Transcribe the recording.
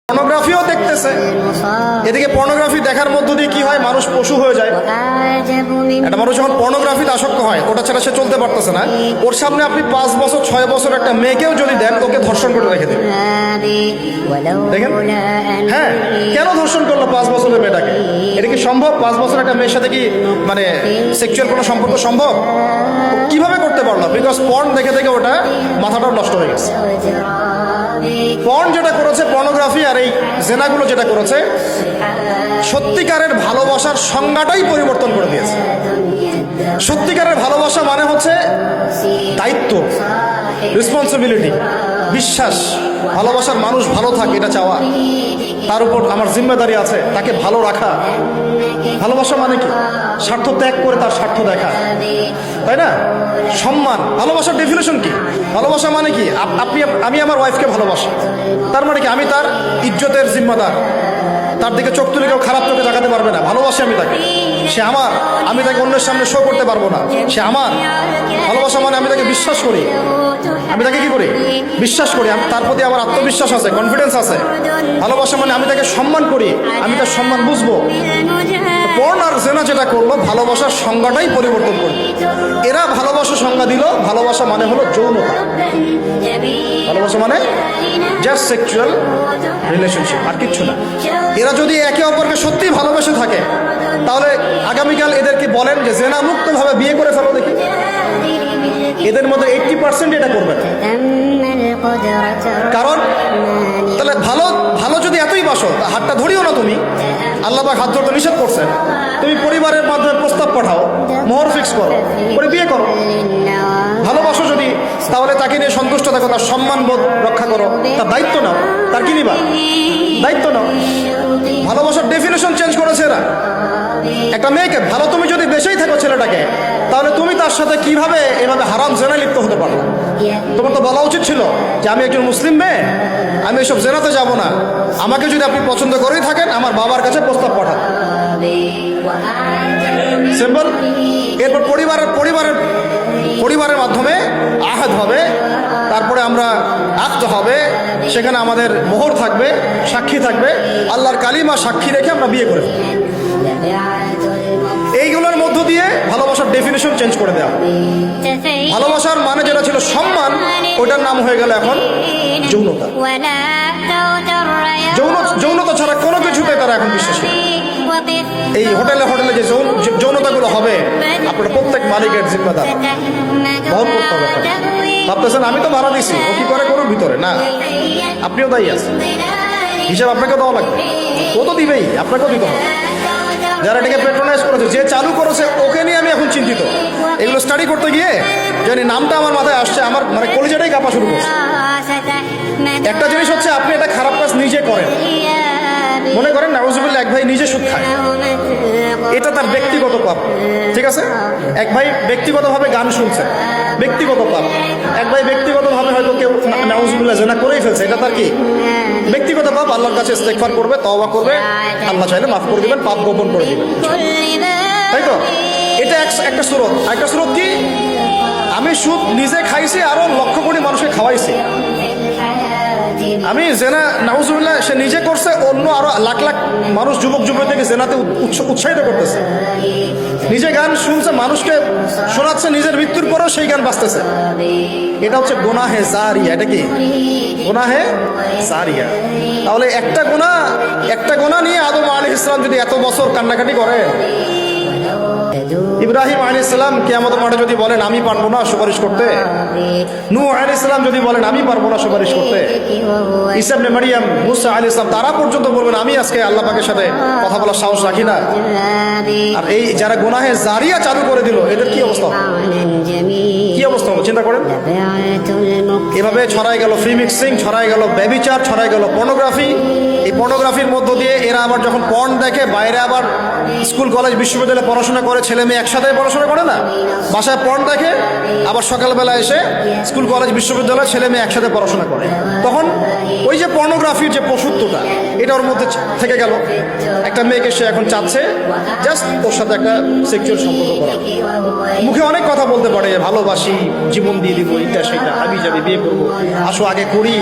পর্নোগ্রাফিও দেখতেছে। এদিকে পর্নোগ্রাফি দেখার মধ্য দিয়ে কি হয়, মানুষ পশু হয়ে যায়। একটা মানুষ যখন পর্নোগ্রাফিতে আসক্ত হয়, ওটা ছাড়া সে চলতে পারতেছে না। ওর সামনে আপনি 5 বছর 6 বছর একটা মেয়েকেও যদি দেন, ওকে ধর্ষণ করে রেখে দেবেন। দেখেন, হ্যাঁ, কেন ধর্ষণ করলো 5 বছরের মেয়েটাকে? এটা কি সম্ভব? 5 বছর একটা মেয়ের সাথে কি মানে সেক্সুয়াল কোনো সম্পর্ক সম্ভব? কিভাবে করতে পারলো? বিকজ পর্ন দেখে দেখে ওটা মাথাটাও নষ্ট হয়ে গেছে। পর্ন যেটা করেছে, পর্নোগ্রাফি আর এই জেনাগুলো যেটা করেছে, সত্যিকারের ভালোবাসার সংজ্ঞাটাই পরিবর্তন করে দিয়েছে। সত্যিকারের ভালোবাসা মানে হচ্ছে দায়িত্ব, রেসপন্সিবিলিটি, বিশ্বাস। ভালোবাসার মানুষ ভালো থাকে এটা চাওয়া, তার উপর আমার জিম্মেদারি আছে, তাকে ভালো রাখা। ভালোবাসা মানে কি? স্বার্থ ত্যাগ করে তার স্বার্থ দেখা, তাই না? সম্মান। ভালোবাসার ডেফিনেশন কি? ভালোবাসা মানে কি? আমি আমার ওয়াইফকে ভালোবাসি, তার মানে কি আমি তার ইজ্জতের জিম্মাদার। তার দিকে চোখ তুলে কেউ খারাপ চোখে তাকাতে পারবে না। ভালোবাসি আমি তাকে, সে আমার, আমি তাকে অন্যের সামনে শো করতে পারবো না, সে আমার। ভালোবাসা মানে আমি তাকে বিশ্বাস করি। আমি তাকে কি করি? বিশ্বাস করি। তার প্রতি আমার আত্মবিশ্বাস আছে, কনফিডেন্স আছে। ভালোবাসা মানে আমি তাকে সম্মান করি, আমি তার সম্মান বুঝবো। পর্ন আর জেনা যেটা করলো, ভালোবাসার সংজ্ঞাটাই পরিবর্তন করলো। এরা ভালোবাসার সংজ্ঞা দিল, ভালোবাসা মানে হলো যৌনতা। ভালোবাসা মানে জাস্ট সেক্সুয়াল রিলেশনশিপ, আর কিচ্ছু না। এরা যদি একে অপরকে সত্যি ভালোবেসে থাকে, তাহলে আগামীকাল এদেরকে বলেন যে জেনা মুক্তভাবে বিয়ে করে ফেলো দেখি। এদের মধ্যে 80% এটা করবে না। কারণ তাহলে ভালো ভালো যদি এতই বাসো, হাতটা ধরিও না তুমি। আল্লাহ পাক হাত ধরতে নিষেধ করছেন। তুমি পরিবারের মাধ্যমে প্রস্তাব পাঠাও, মোহর ফিক্স করো, করে বিয়ে করো। ভালোবাসো যদি, তাহলে তাকে নিয়ে সন্তুষ্ট থাকো, তার সম্মান বোধ রক্ষা করো, তার দায়িত্ব নাও। তার কি নিবা? দায়িত্ব নাও। ভালোবাসার ডেফিনেশন চেঞ্জ করেছে এরা। একটা মেয়েকে ভালো তুমি যদি বেশেই থাকো ছেলেটাকে, তাহলে তুমি তার সাথে কিভাবে এভাবে হারাম জেনায় লিপ্ত হতে পারো? তোমার তো বলা উচিত ছিল যে আমি একজন মুসলিম মেয়ে, আমি এসব জেনাতে যাব না। আমাকে যদি আপনি পছন্দ করেই থাকেন, আমার বাবার কাছে প্রস্তাব পাঠান। সিম্পল। এরপর পরিবারের মাধ্যমে আহাদ হবে, তারপরে আমরা আক্ত হবে, সেখানে আমাদের মোহর থাকবে, সাক্ষী থাকবে, আল্লাহর কালিমা সাক্ষী রেখে আমরা বিয়ে করে ফেলব। এইগুলোর মধ্য দিয়ে ভালোবাসার ডেফিনেশন চেঞ্জ করে দেওয়া। ভালোবাসার মানে যেটা ছিল সম্মান, ওটার নাম হয়ে গেল এখন যৌনতা। যৌনতা ছাড়া কোনো কিছুতে তারা এখন বিশ্বাসী। এই হোটেলে যে যৌনতাগুলো হবে, আপনার প্রত্যেক মালিকের জিম্মাদার, বহন করতে হবে। ভাবতেছেন আমি তো ভাড়া দিছি, ও কি করে করুন ভিতরে? না, আপনিও দায়ী আছেন, হিসাব আপনাকে দেওয়া লাগবে। ও তো দিবেই, আপনাকেও দিতে হবে। যারা এটাকে পেট্রোনাইজ করেছে, যে চালু করেছে, ওকে নিয়ে আমি এখন চিন্তিত। এগুলো স্টাডি করতে গিয়ে জানি নামটা আমার মাথায় আসছে, আমার মানে কলিজাটাই কাঁপা শুরু করছে। একটা জিনিস হচ্ছে, আপনি এটা খারাপ কাজ নিজে করেন, মনে করেন নাউজুবিল্লাহ এক ভাই নিজে সুদ খায়, এটা তার ব্যক্তিগত পাপ, ঠিক আছে? এক ভাই ব্যক্তিগতভাবে গান শুনছে, ব্যক্তিগত পাপ। এক ভাই ব্যক্তিগতভাবে হয়তো কেউ নাউজুবিল্লাহ জেনা করেই ফেলছে, এটা তার কি ব্যক্তিগত পাপ। আল্লাহর কাছে ইস্তেগফার করবে, তওবা করবে, আল্লাহ চাইলে মাফ করে দিবেন, পাপ গোপন করে দিবেন, তাই তো? এটা একটা সুরত। একটা সুরত কি? আমি সুদ নিজে খাইছি, আরো লক্ষ কোটি মানুষকে খাওয়াইছি। আমি জেনা নাউজুবিল্লাহ সে নিজে করছে, অন্য আরো লাখ লাখ মানুষ, যুবক যুবতীকে জেনাতে উৎসাহিত করতেছে। নিজে গান শুনছে, মানুষকে শোনাচ্ছে, নিজের মৃত্যুর পরেও সেই গান বাজতেছে। এটা হচ্ছে গুনাহে জারিয়া। এটা কি? গুনাহে জারিয়া। তাহলে একটা গুনাহ নিয়ে আদম আলাইহিস সালাম যদি এত বছর কান্নাকাটি করে, ইব্রাহিম আলাইহিস সালাম কিয়ামতের মাঠে যদি বলেন আমি পারবো না সুপারিশ করতে, নূহ আলাইহিস সালাম যদি বলেন আমি পারবো না সুপারিশ করতে, ঈসা ইবনে মারইয়াম, মুসা আলাইহিস সালাম তারা পর্যন্ত বলবেন আমি আজকে আল্লাহ পাকের সাথে কথা বলার সাহস রাখি না। আর এই যারা গুনাহে জারিয়া চালু করে দিল, এদের কি অবস্থা হবে? কি অবস্থা হবে চিন্তা করেন। এভাবে ছড়াই গেল ফ্রি মিক্সিং, ছড়াই গেল ব্যভিচার, ছড়াই গেল পর্নোগ্রাফি। এই পর্নোগ্রাফির মধ্য দিয়ে এরা আবার যখন পর্ন দেখে, বাইরে আবার স্কুল কলেজ বিশ্ববিদ্যালয়ে পড়াশোনা করে, ছেলে মেয়ে একসাথে পড়াশোনা করে না, বাসায় পর্ন দেখে, আবার সকালবেলা এসে স্কুল কলেজ বিশ্ববিদ্যালয়ে ছেলে মেয়ে একসাথে পড়াশোনা করে। তখন ওই যে পর্নোগ্রাফির যে পশুত্বটা, এটা ওর মধ্যে থেকে গেল। একটা মেয়েকে সে এখন চাচ্ছে জাস্ট ওর সাথে একটা সেক্সুয়াল সম্পর্ক করা। মুখে অনেক কথা বলতে পারে, ভালোবাসি, জীবন দিয়ে দিব, এটা সেটা, হাবি যাবি, বিয়ে করবো, আসো আগে করি।